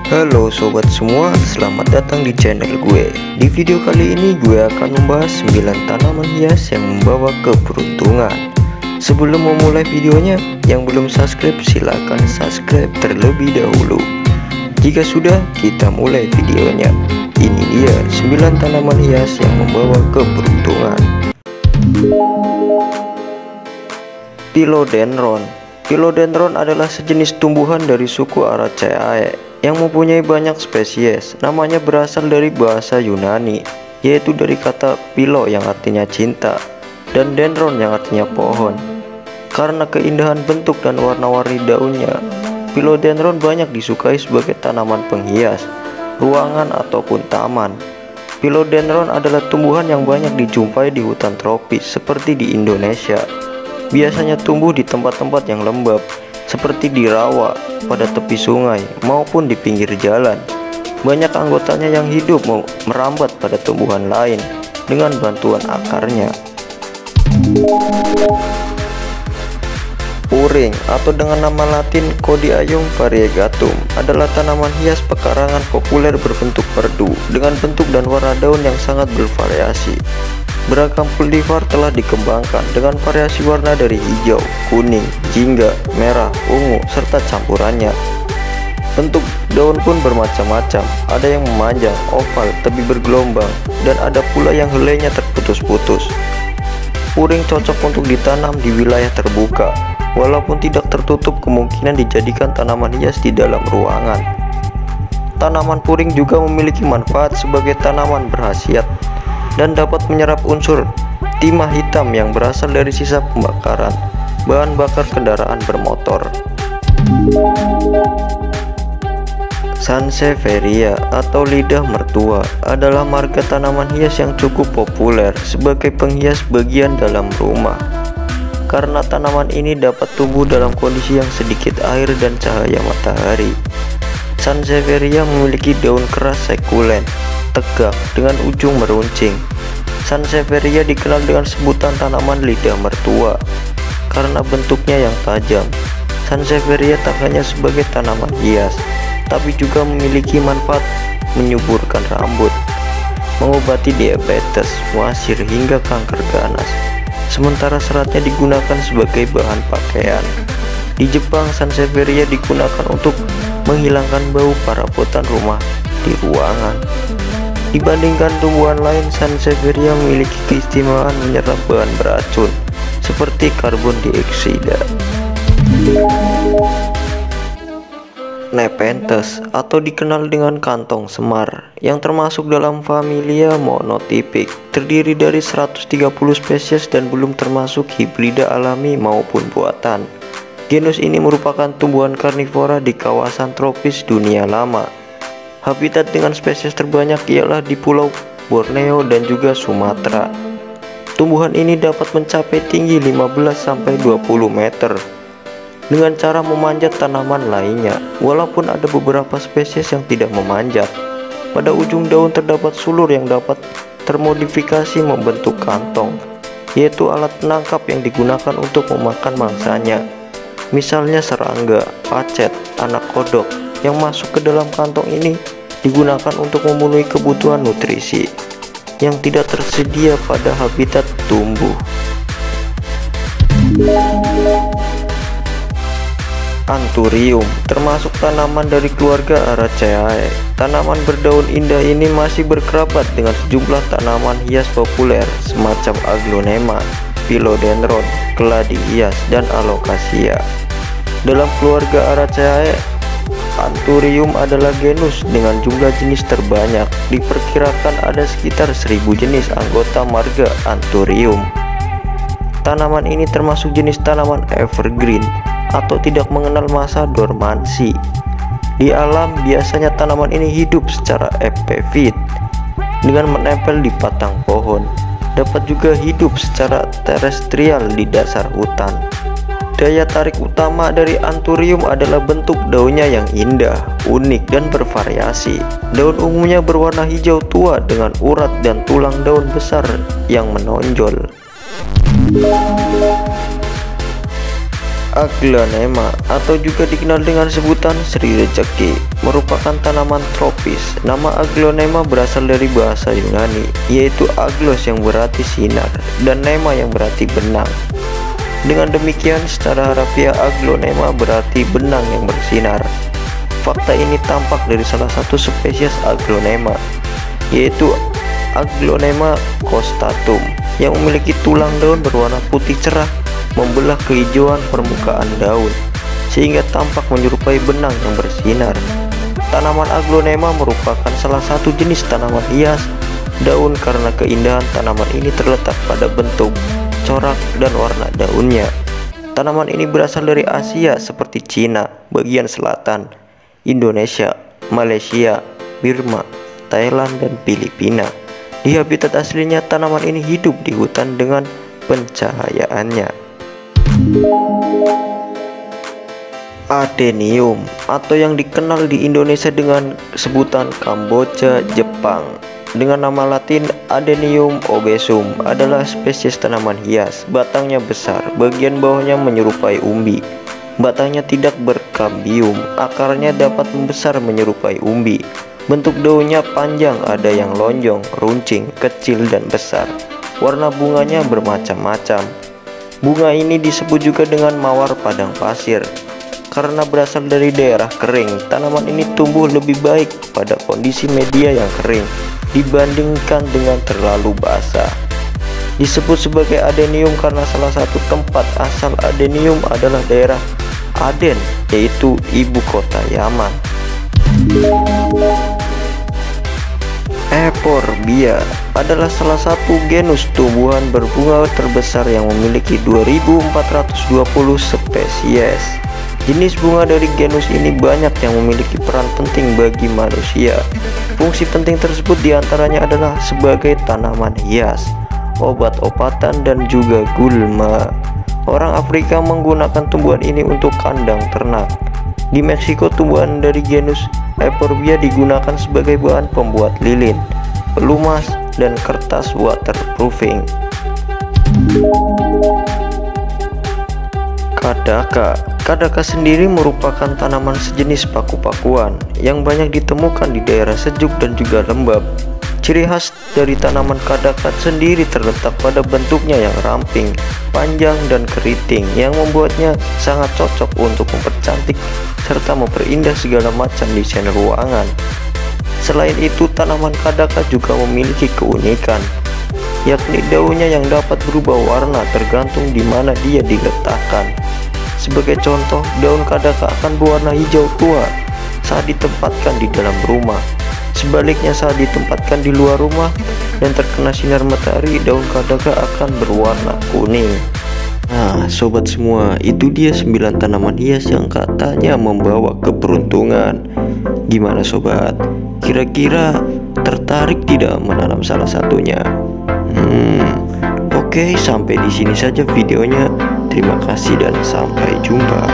Halo sobat semua, selamat datang di channel gue. Di video kali ini gue akan membahas 9 tanaman hias yang membawa keberuntungan. Sebelum memulai videonya, yang belum subscribe silahkan subscribe terlebih dahulu. Jika sudah, kita mulai videonya. Ini dia 9 tanaman hias yang membawa keberuntungan. Philodendron. Philodendron adalah sejenis tumbuhan dari suku Araceae yang mempunyai banyak spesies. Namanya berasal dari bahasa Yunani, yaitu dari kata philo yang artinya cinta dan dendron yang artinya pohon. Karena keindahan bentuk dan warna-warni daunnya, philodendron banyak disukai sebagai tanaman penghias ruangan ataupun taman. Philodendron adalah tumbuhan yang banyak dijumpai di hutan tropis seperti di Indonesia. Biasanya tumbuh di tempat-tempat yang lembab seperti di rawa, pada tepi sungai, maupun di pinggir jalan. Banyak anggotanya yang hidup merambat pada tumbuhan lain dengan bantuan akarnya. Puring atau dengan nama latin Codiaeum variegatum adalah tanaman hias pekarangan populer berbentuk perdu dengan bentuk dan warna daun yang sangat bervariasi. Beragam kultivar telah dikembangkan dengan variasi warna dari hijau, kuning, jingga, merah, ungu, serta campurannya. Bentuk daun pun bermacam-macam, ada yang memanjang, oval, tebi bergelombang, dan ada pula yang helainya terputus-putus. Puring cocok untuk ditanam di wilayah terbuka, walaupun tidak tertutup kemungkinan dijadikan tanaman hias di dalam ruangan. Tanaman puring juga memiliki manfaat sebagai tanaman berkhasiat dan dapat menyerap unsur timah hitam yang berasal dari sisa pembakaran bahan bakar kendaraan bermotor. Sansevieria atau lidah mertua adalah marga tanaman hias yang cukup populer sebagai penghias bagian dalam rumah. Karena tanaman ini dapat tumbuh dalam kondisi yang sedikit air dan cahaya matahari. Sansevieria memiliki daun keras sekulen, tegak dengan ujung meruncing. Sansevieria dikenal dengan sebutan tanaman lidah mertua karena bentuknya yang tajam. Sansevieria tak hanya sebagai tanaman hias, tapi juga memiliki manfaat menyuburkan rambut, mengobati diabetes, wasir, hingga kanker ganas. Sementara seratnya digunakan sebagai bahan pakaian. Di Jepang, Sansevieria digunakan untuk menghilangkan bau perabotan rumah di ruangan. Dibandingkan tumbuhan lain, Sansevieria memiliki keistimewaan menyerap bahan beracun seperti karbon dioksida. Nepenthes atau dikenal dengan kantong semar yang termasuk dalam familia monotypic, terdiri dari 130 spesies dan belum termasuk hibrida alami maupun buatan. Genus ini merupakan tumbuhan karnivora di kawasan tropis dunia lama. Habitat dengan spesies terbanyak ialah di Pulau Borneo dan juga Sumatera. Tumbuhan ini dapat mencapai tinggi 15-20 meter dengan cara memanjat tanaman lainnya, walaupun ada beberapa spesies yang tidak memanjat. Pada ujung daun terdapat sulur yang dapat termodifikasi membentuk kantong, yaitu alat penangkap yang digunakan untuk memakan mangsanya. Misalnya serangga, pacet, anak kodok yang masuk ke dalam kantong ini digunakan untuk memenuhi kebutuhan nutrisi yang tidak tersedia pada habitat tumbuh. Anthurium termasuk tanaman dari keluarga Araceae. Tanaman berdaun indah ini masih berkerabat dengan sejumlah tanaman hias populer semacam Aglonema, Philodendron, keladi hias, dan Alocasia. Dalam keluarga Araceae, Anthurium adalah genus dengan jumlah jenis terbanyak. Diperkirakan ada sekitar 1000 jenis anggota marga Anthurium. Tanaman ini termasuk jenis tanaman evergreen atau tidak mengenal masa dormansi. Di alam, biasanya tanaman ini hidup secara epifit dengan menempel di batang pohon. Dapat juga hidup secara terestrial di dasar hutan. Daya tarik utama dari Anthurium adalah bentuk daunnya yang indah, unik, dan bervariasi. Daun umumnya berwarna hijau tua dengan urat dan tulang daun besar yang menonjol. Aglaonema atau juga dikenal dengan sebutan Sri Rezeki merupakan tanaman tropis. Nama aglaonema berasal dari bahasa Yunani, yaitu aglos yang berarti sinar dan nema yang berarti benang. Dengan demikian, secara harfiah aglaonema berarti benang yang bersinar. Fakta ini tampak dari salah satu spesies aglaonema, yaitu Aglaonema costatum, yang memiliki tulang daun berwarna putih cerah membelah kehijauan permukaan daun sehingga tampak menyerupai benang yang bersinar. Tanaman aglaonema merupakan salah satu jenis tanaman hias daun karena keindahan tanaman ini terletak pada bentuk, corak, dan warna daunnya. Tanaman ini berasal dari Asia seperti Cina bagian selatan, Indonesia, Malaysia, Burma, Thailand, dan Filipina. Di habitat aslinya, tanaman ini hidup di hutan dengan pencahayaannya. Adenium atau yang dikenal di Indonesia dengan sebutan Kamboja Jepang dengan nama latin Adenium obesum adalah spesies tanaman hias. Batangnya besar, bagian bawahnya menyerupai umbi. Batangnya tidak berkambium, akarnya dapat membesar menyerupai umbi. Bentuk daunnya panjang, ada yang lonjong, runcing, kecil, dan besar. Warna bunganya bermacam-macam. Bunga ini disebut juga dengan mawar padang pasir. Karena berasal dari daerah kering, tanaman ini tumbuh lebih baik pada kondisi media yang kering dibandingkan dengan terlalu basah. Disebut sebagai adenium karena salah satu tempat asal adenium adalah daerah Aden, yaitu ibu kota Yaman. Euphorbia adalah salah satu genus tumbuhan berbunga terbesar yang memiliki 2420 spesies. Jenis bunga dari genus ini banyak yang memiliki peran penting bagi manusia. Fungsi penting tersebut diantaranya adalah sebagai tanaman hias, obat-obatan, dan juga gulma. Orang Afrika menggunakan tumbuhan ini untuk kandang ternak. Di Meksiko, tumbuhan dari genus Euphorbia digunakan sebagai bahan pembuat lilin, pelumas, dan kertas waterproofing. Kadaka sendiri merupakan tanaman sejenis paku-pakuan yang banyak ditemukan di daerah sejuk dan juga lembab. Ciri khas dari tanaman kadaka sendiri terletak pada bentuknya yang ramping, panjang, dan keriting yang membuatnya sangat cocok untuk mempercantik serta memperindah segala macam desain ruangan. Selain itu, tanaman kadaka juga memiliki keunikan, yakni daunnya yang dapat berubah warna tergantung di mana dia diletakkan. Sebagai contoh, daun kadaka akan berwarna hijau tua saat ditempatkan di dalam rumah. Sebaliknya, saat ditempatkan di luar rumah dan terkena sinar matahari, daun kadaka akan berwarna kuning. Nah, sobat semua, itu dia 9 tanaman hias yang katanya membawa keberuntungan. Gimana sobat? Kira-kira tertarik tidak menanam salah satunya? Oke, sampai di sini saja videonya. Terima kasih dan sampai jumpa.